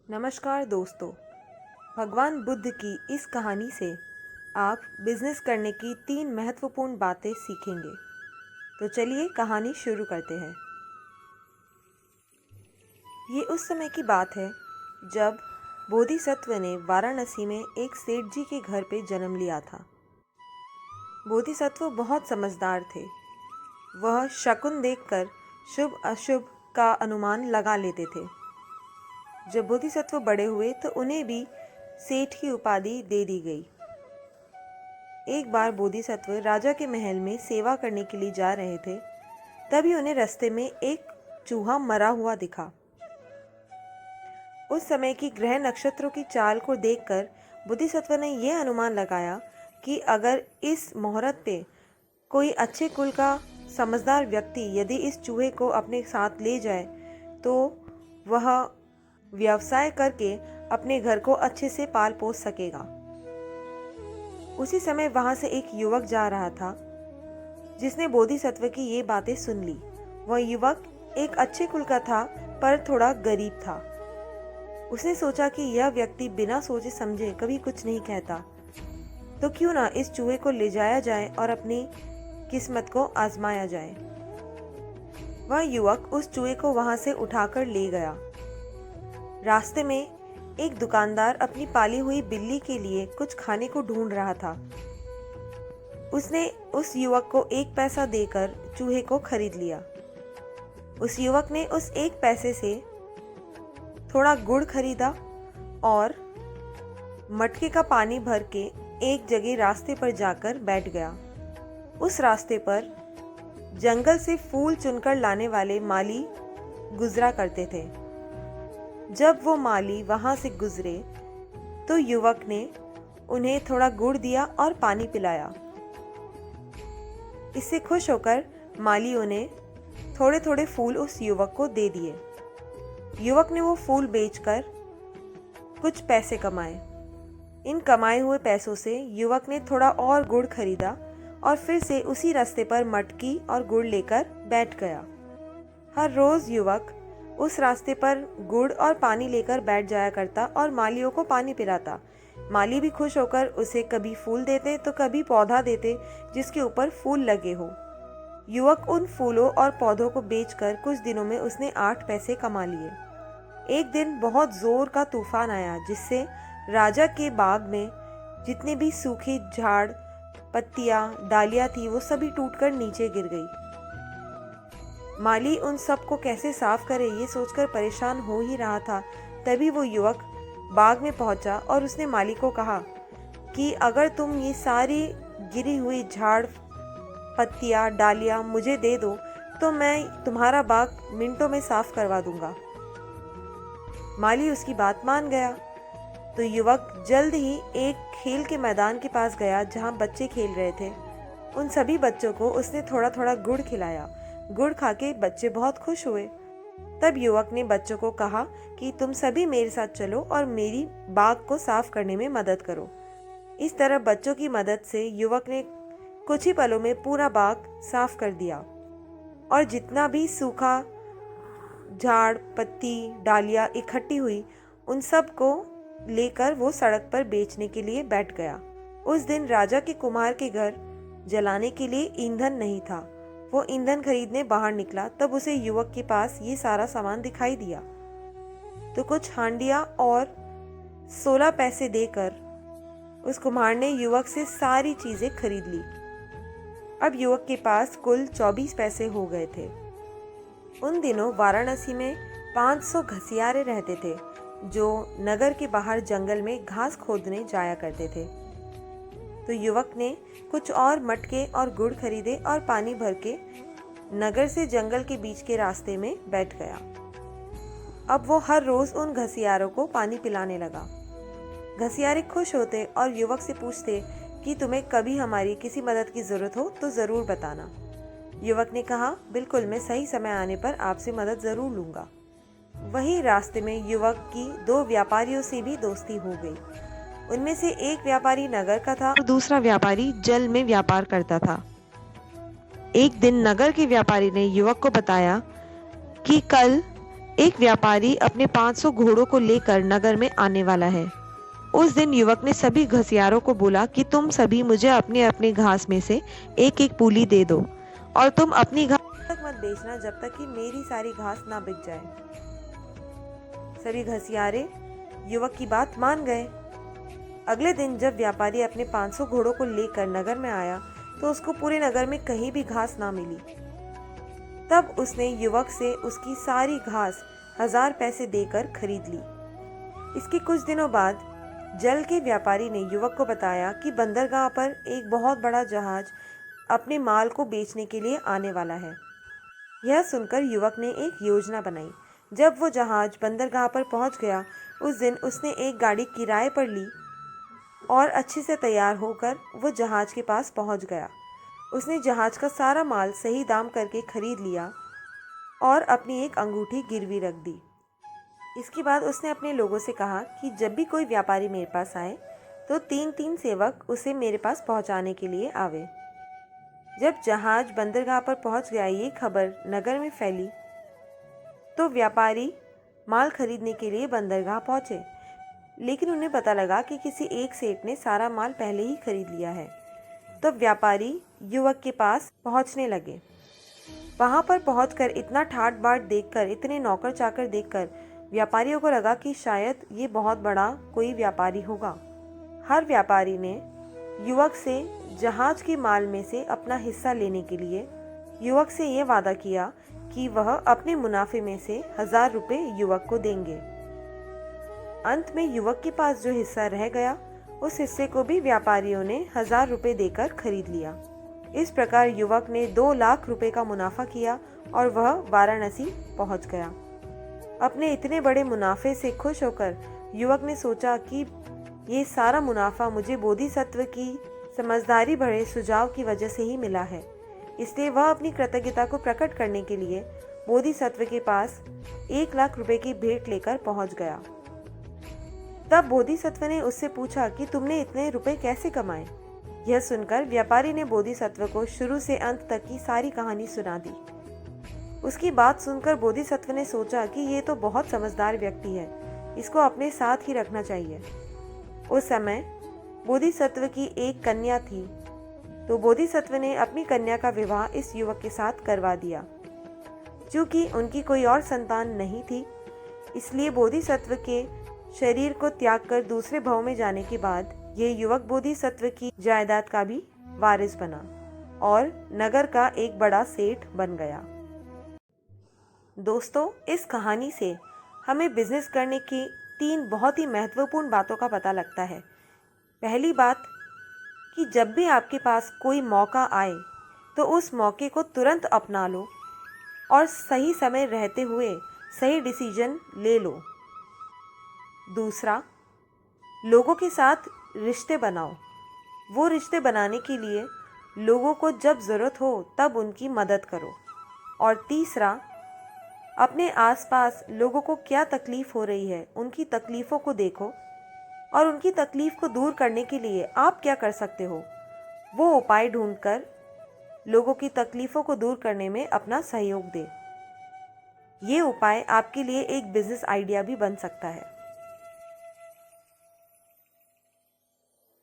नमस्कार दोस्तों। भगवान बुद्ध की इस कहानी से आप बिजनेस करने की 3 महत्वपूर्ण बातें सीखेंगे। तो चलिए कहानी शुरू करते हैं। ये उस समय की बात है जब बोधिसत्व ने वाराणसी में एक सेठ जी के घर पे जन्म लिया था। बोधिसत्व बहुत समझदार थे। वह शकुन देखकर शुभ अशुभ का अनुमान लगा लेते थे। जब बोधिसत्व बड़े हुए तो उन्हें भी सेठ की उपाधि दे दी गई। एक बार बोधिसत्व राजा के महल में सेवा करने के लिए जा रहे थे। तभी उन्हें रास्ते में एक चूहा मरा हुआ दिखा। उस समय की ग्रह नक्षत्रों की चाल को देखकर बोधिसत्व ने यह अनुमान लगाया कि अगर इस मुहूर्त पे कोई अच्छे कुल का समझदार व्यक्ति यदि इस चूहे को अपने साथ ले जाए तो वह व्यवसाय करके अपने घर को अच्छे से पाल पोस सकेगा। उसी समय वहां से एक युवक जा रहा था जिसने बोधिसत्व की ये बातें सुन ली। वह युवक एक अच्छे कुल का था पर थोड़ा गरीब था। उसने सोचा कि यह व्यक्ति बिना सोचे समझे कभी कुछ नहीं कहता, तो क्यों ना इस चूहे को ले जाया जाए और अपनी किस्मत को आजमाया जाए। वह युवक उस चूहे को वहां से उठाकर ले गया। रास्ते में एक दुकानदार अपनी पाली हुई बिल्ली के लिए कुछ खाने को ढूंढ रहा था। उसने उस युवक को 1 पैसा देकर चूहे को खरीद लिया। उस युवक ने उस 1 पैसे से थोड़ा गुड़ खरीदा और मटके का पानी भर के एक जगह रास्ते पर जाकर बैठ गया। उस रास्ते पर जंगल से फूल चुनकर लाने वाले माली गुजरा करते थे। जब वो माली वहां से गुजरे तो युवक ने उन्हें थोड़ा गुड़ दिया और पानी पिलाया। इससे खुश होकर मालियों ने थोड़े थोड़े फूल उस युवक को दे दिए। युवक ने वो फूल बेचकर कुछ पैसे कमाए। इन कमाए हुए पैसों से युवक ने थोड़ा और गुड़ खरीदा और फिर से उसी रास्ते पर मटकी और गुड़ लेकर बैठ गया। हर रोज युवक उस रास्ते पर गुड़ और पानी लेकर बैठ जाया करता और मालियों को पानी पिलाता। माली भी खुश होकर उसे कभी फूल देते तो कभी पौधा देते जिसके ऊपर फूल लगे हो। युवक उन फूलों और पौधों को बेचकर कुछ दिनों में उसने 8 पैसे कमा लिए। एक दिन बहुत जोर का तूफान आया जिससे राजा के बाग में जितने भी सूखे झाड़ पत्तियां डालियां थी वो सभी टूटकर नीचे गिर गई। माली उन सब को कैसे साफ करे ये सोचकर परेशान हो ही रहा था। तभी वो युवक बाग में पहुंचा और उसने माली को कहा कि अगर तुम ये सारी गिरी हुई झाड़ पत्तियां डालियां मुझे दे दो तो मैं तुम्हारा बाग मिनटों में साफ करवा दूंगा। माली उसकी बात मान गया। तो युवक जल्द ही एक खेल के मैदान के पास गया जहां बच्चे खेल रहे थे। उन सभी बच्चों को उसने थोड़ा थोड़ा गुड़ खिलाया। गुड़ खाके बच्चे बहुत खुश हुए। तब युवक ने बच्चों को कहा कि तुम सभी मेरे साथ चलो और मेरी बाग को साफ करने में मदद करो। इस तरह बच्चों की मदद से युवक ने कुछ ही पलों में पूरा बाग साफ कर दिया और जितना भी सूखा झाड़ पत्ती डालियां इकट्ठी हुई उन सब को लेकर वो सड़क पर बेचने के लिए बैठ गया। उस दिन राजा के कुमार के घर जलाने के लिए ईंधन नहीं था। वो ईंधन खरीदने बाहर निकला तब उसे युवक के पास ये सारा सामान दिखाई दिया। तो कुछ हांडियां और 16 पैसे देकर उस कुम्हार ने युवक से सारी चीजें खरीद ली। अब युवक के पास कुल 24 पैसे हो गए थे। उन दिनों वाराणसी में 500 घसियारे रहते थे जो नगर के बाहर जंगल में घास खोदने जाया करते थे। तो युवक ने कुछ और मटके और गुड़ खरीदे और पानी भर के नगर से जंगल के बीच के रास्ते में बैठ गया। अब वो हर रोज उन घसियारों को पानी पिलाने लगा। घसियारे खुश होते और युवक से पूछते कि तुम्हें कभी हमारी किसी मदद की जरूरत हो तो जरूर बताना। युवक ने कहा, बिल्कुल, मैं सही समय आने पर आपसे मदद जरूर लूंगा। वही रास्ते में युवक की 2 व्यापारियों से भी दोस्ती हो गई। उनमें से एक व्यापारी नगर का था और दूसरा व्यापारी जल में व्यापार करता था। एक दिन नगर के व्यापारी ने युवक को बताया कि कल एक व्यापारी अपने 500 घोड़ों को लेकर नगर में आने वाला है। उस दिन युवक ने सभी घसियारों को बोला कि तुम सभी मुझे अपने अपने घास में से एक एक पूली दे दो और तुम अपनी घास तक मत बेचना जब तक कि मेरी सारी घास ना बिक जाए। सभी घसियारे युवक की बात मान गए। अगले दिन जब व्यापारी अपने 500 घोड़ों को लेकर नगर में आया तो उसको पूरे नगर में कहीं भी घास ना मिली। तब उसने युवक से उसकी सारी घास 1000 पैसे देकर खरीद ली। इसके कुछ दिनों बाद जल के व्यापारी ने युवक को बताया कि बंदरगाह पर एक बहुत बड़ा जहाज अपने माल को बेचने के लिए आने वाला है। यह सुनकर युवक ने एक योजना बनाई। जब वो जहाज बंदरगाह पर पहुंच गया, उस दिन उसने एक गाड़ी किराए पर ली और अच्छे से तैयार होकर वो जहाज के पास पहुंच गया। उसने जहाज का सारा माल सही दाम करके खरीद लिया और अपनी एक अंगूठी गिरवी रख दी। इसके बाद उसने अपने लोगों से कहा कि जब भी कोई व्यापारी मेरे पास आए तो 3-3 सेवक उसे मेरे पास पहुंचाने के लिए आवे। जब जहाज बंदरगाह पर पहुंच गया, ये खबर नगर में फैली तो व्यापारी माल खरीदने के लिए बंदरगाह पहुंचे, लेकिन उन्हें पता लगा कि किसी एक सेठ ने सारा माल पहले ही खरीद लिया है। तो व्यापारी युवक के पास पहुंचने लगे। वहां पर पहुंचकर इतना ठाट बाट देखकर, इतने नौकर चाकर देखकर व्यापारियों को लगा कि शायद ये बहुत बड़ा कोई व्यापारी होगा। हर व्यापारी ने युवक से जहाज के माल में से अपना हिस्सा लेने के लिए युवक से ये वादा किया कि वह अपने मुनाफे में से 1000 रुपये युवक को देंगे। अंत में युवक के पास जो हिस्सा रह गया, उस हिस्से को भी व्यापारियों ने 1000 रुपये देकर खरीद लिया। इस प्रकार युवक ने 2 लाख रुपए का मुनाफा किया और वह वाराणसी पहुंच गया। अपने इतने बड़े मुनाफे से खुश होकर युवक ने सोचा कि ये सारा मुनाफा मुझे बोधिसत्व की समझदारी भरे सुझाव की वजह से ही मिला है। इसलिए वह अपनी कृतज्ञता को प्रकट करने के लिए बोधिसत्व के पास 1 लाख रुपए की भेंट लेकर पहुंच गया। तब बोधिसत्व ने उससे पूछा कि तुमने इतने रुपए कैसे कमाए। यह सुनकर व्यापारी ने बोधिसत्व को शुरू से अंत तक की सारी कहानी सुना दी। उसकी बात सुनकर बोधिसत्व ने सोचा कि ये तो बहुत समझदार व्यक्ति है, इसको अपने साथ ही रखना चाहिए। उस समय बोधिसत्व की एक कन्या थी, तो बोधिसत्व ने अपनी कन्या का विवाह इस युवक के साथ करवा दिया। चूंकि उनकी कोई और संतान नहीं थी, इसलिए बोधिसत्व के शरीर को त्याग कर दूसरे भव में जाने के बाद ये युवक बोधिसत्व की जायदाद का भी वारिस बना और नगर का एक बड़ा सेठ बन गया। दोस्तों, इस कहानी से हमें बिजनेस करने की 3 बहुत ही महत्वपूर्ण बातों का पता लगता है। पहली बात कि जब भी आपके पास कोई मौका आए तो उस मौके को तुरंत अपना लो और सही समय रहते हुए सही डिसीजन ले लो। दूसरा, लोगों के साथ रिश्ते बनाओ। वो रिश्ते बनाने के लिए लोगों को जब ज़रूरत हो तब उनकी मदद करो। और तीसरा, अपने आसपास लोगों को क्या तकलीफ़ हो रही है, उनकी तकलीफ़ों को देखो और उनकी तकलीफ़ को दूर करने के लिए आप क्या कर सकते हो, वो उपाय ढूंढकर लोगों की तकलीफ़ों को दूर करने में अपना सहयोग दे। ये उपाय आपके लिए एक बिजनेस आइडिया भी बन सकता है।